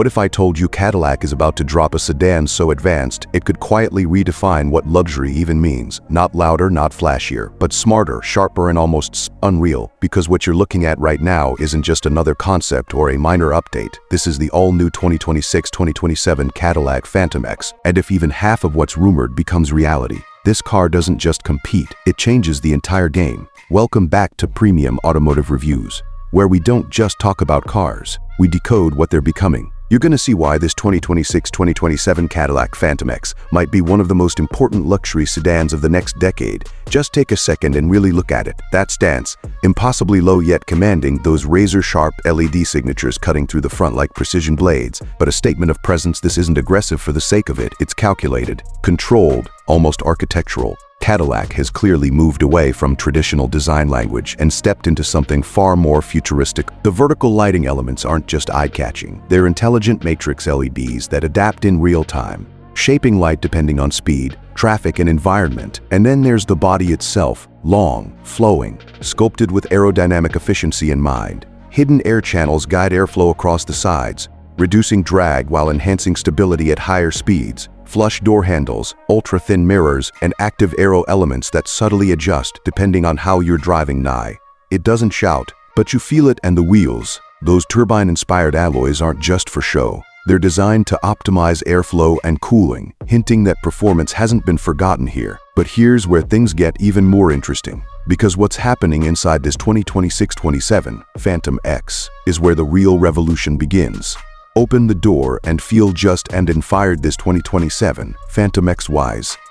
What if I told you Cadillac is about to drop a sedan so advanced it could quietly redefine what luxury even means? Not louder, not flashier, but smarter, sharper, and almost unreal. Because what you're looking at right now isn't just another concept or a minor update. This is the all-new 2026-2027 Cadillac Phantom X. And if even half of what's rumored becomes reality, this car doesn't just compete, it changes the entire game. Welcome back to Premium Automotive Reviews, where we don't just talk about cars, we decode what they're becoming. You're going to see why this 2026-2027 Cadillac Phantom X might be one of the most important luxury sedans of the next decade. Just take a second and really look at it. That stance, impossibly low yet commanding, those razor-sharp LED signatures cutting through the front like precision blades. But a statement of presence. This isn't aggressive for the sake of it. It's calculated, controlled, almost architectural. Cadillac has clearly moved away from traditional design language and stepped into something far more futuristic. The vertical lighting elements aren't just eye-catching. They're intelligent matrix LEDs that adapt in real time, shaping light depending on speed, traffic, and environment. And then there's the body itself, long, flowing, sculpted with aerodynamic efficiency in mind. Hidden air channels guide airflow across the sides, reducing drag while enhancing stability at higher speeds. Flush door handles, ultra-thin mirrors, and active aero elements that subtly adjust depending on how you're driving nigh. It doesn't shout, but you feel it. And the wheels, those turbine-inspired alloys, aren't just for show. They're designed to optimize airflow and cooling, hinting that performance hasn't been forgotten here. But here's where things get even more interesting. Because what's happening inside this 2026-27 Phantom X is where the real revolution begins. Open the door and feel just and inspired. This 2027 Phantom X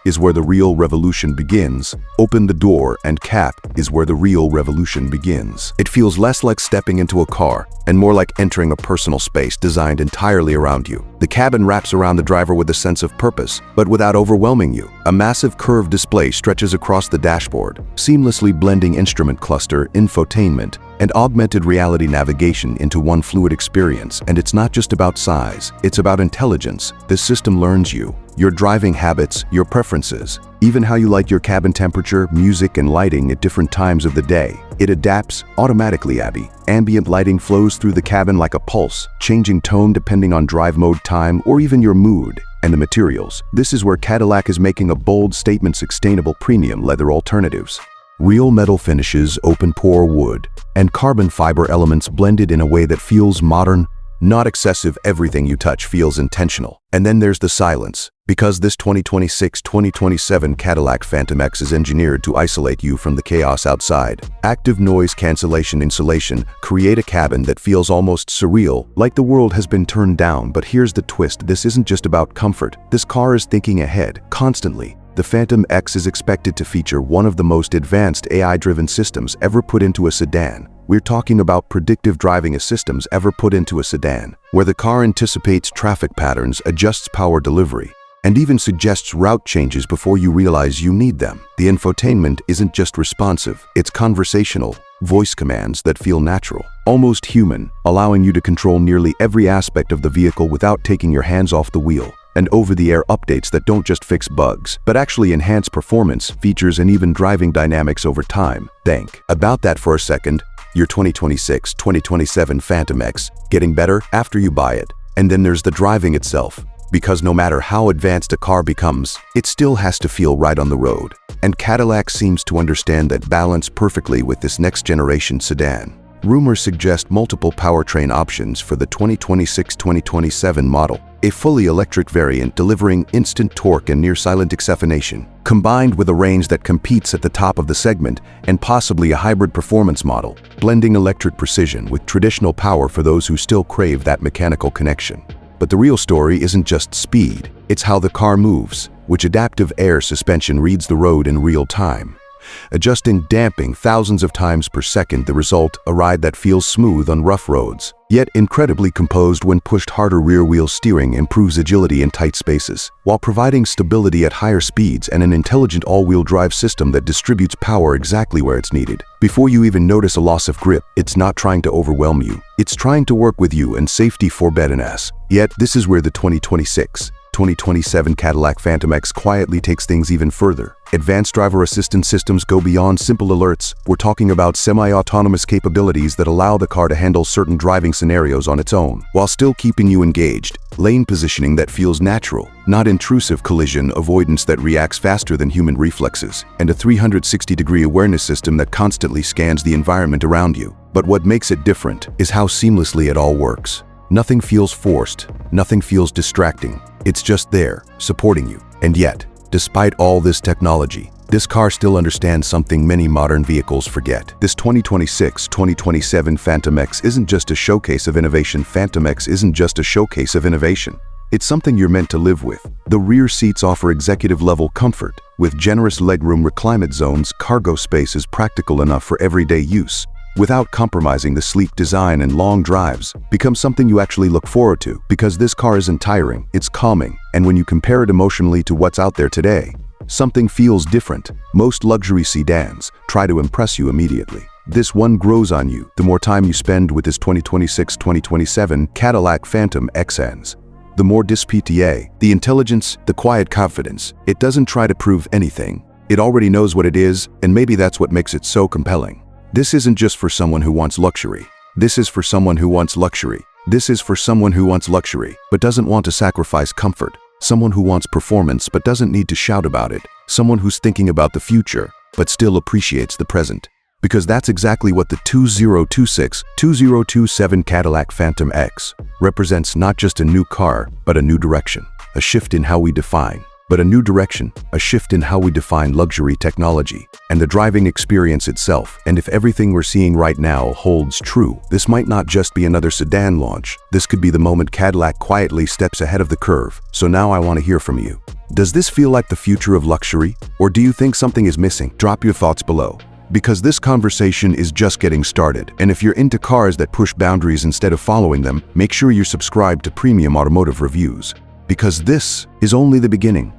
is where the real revolution begins. Open the door and cap is where the real revolution begins. It feels less like stepping into a car and more like entering a personal space designed entirely around you. The cabin wraps around the driver with a sense of purpose, but without overwhelming you. A massive curved display stretches across the dashboard, seamlessly blending instrument cluster, infotainment, and augmented reality navigation into one fluid experience. And it's not just about size, it's about intelligence. This system learns you, your driving habits, your preferences, even how you like your cabin temperature, music, and lighting at different times of the day. It adapts automatically, Abby. Ambient lighting flows through the cabin like a pulse, changing tone depending on drive mode, time, or even your mood. And the materials. This is where Cadillac is making a bold statement: sustainable premium leather alternatives. Real metal finishes, open-pore wood, and carbon fiber elements blended in a way that feels modern, not excessive. Everything you touch feels intentional. And then there's the silence. Because this 2026-2027 Cadillac Phantom X is engineered to isolate you from the chaos outside. Active noise cancellation insulation create a cabin that feels almost surreal, like the world has been turned down. But here's the twist. This isn't just about comfort. This car is thinking ahead, constantly. The Phantom X is expected to feature one of the most advanced AI-driven systems ever put into a sedan. We're talking about predictive driving systems ever put into a sedan, where the car anticipates traffic patterns, adjusts power delivery, and even suggests route changes before you realize you need them. The infotainment isn't just responsive, it's conversational, voice commands that feel natural, almost human, allowing you to control nearly every aspect of the vehicle without taking your hands off the wheel. And over-the-air updates that don't just fix bugs, but actually enhance performance, features, and even driving dynamics over time. Think about that for a second. Your 2026-2027 Phantom X getting better after you buy it. And then there's the driving itself. Because no matter how advanced a car becomes, it still has to feel right on the road. And Cadillac seems to understand that balance perfectly with this next-generation sedan. Rumors suggest multiple powertrain options for the 2026-2027 model. A fully electric variant delivering instant torque and near-silent acceleration, combined with a range that competes at the top of the segment, and possibly a hybrid performance model, blending electric precision with traditional power for those who still crave that mechanical connection. But the real story isn't just speed, it's how the car moves, which adaptive air suspension reads the road in real time, adjusting damping thousands of times per second. The result, a ride that feels smooth on rough roads, yet incredibly composed when pushed harder. Rear-wheel steering improves agility in tight spaces, while providing stability at higher speeds, and an intelligent all-wheel drive system that distributes power exactly where it's needed. Before you even notice a loss of grip, it's not trying to overwhelm you. It's trying to work with you, and safety forbidden. Yet, this is where the 2026 2027 Cadillac Phantom X quietly takes things even further. Advanced driver assistance systems go beyond simple alerts. We're talking about semi-autonomous capabilities that allow the car to handle certain driving scenarios on its own, while still keeping you engaged. Lane positioning that feels natural, not intrusive collision avoidance that reacts faster than human reflexes, and a 360-degree awareness system that constantly scans the environment around you. But what makes it different is how seamlessly it all works. Nothing feels forced, nothing feels distracting. It's just there, supporting you. And yet, despite all this technology, this car still understands something many modern vehicles forget. This 2026-2027 Phantom X isn't just a showcase of innovation. Phantom X isn't just a showcase of innovation. It's something you're meant to live with. The rear seats offer executive-level comfort. With generous legroom reclimate zones, cargo space is practical enough for everyday use, without compromising the sleek design, and long drives become something you actually look forward to, because this car isn't tiring, it's calming, and when you compare it emotionally to what's out there today, something feels different. Most luxury sedans try to impress you immediately. This one grows on you the more time you spend with this 2026-2027 Cadillac Phantom X. The more PTA, the intelligence, the quiet confidence. It doesn't try to prove anything. It already knows what it is, and maybe that's what makes it so compelling. This isn't just for someone who wants luxury. This is for someone who wants luxury. This is for someone who wants luxury, but doesn't want to sacrifice comfort. Someone who wants performance, but doesn't need to shout about it. Someone who's thinking about the future, but still appreciates the present. Because that's exactly what the 2026-2027 Cadillac Phantom X represents. Not just a new car, but a new direction. A shift in how we define. But a new direction, a shift in how we define luxury technology and the driving experience itself. And if everything we're seeing right now holds true, this might not just be another sedan launch. This could be the moment Cadillac quietly steps ahead of the curve. So now I want to hear from you. Does this feel like the future of luxury? Or do you think something is missing? Drop your thoughts below, because this conversation is just getting started. And if you're into cars that push boundaries instead of following them, make sure you're subscribed to Premium Automotive Reviews, because this is only the beginning.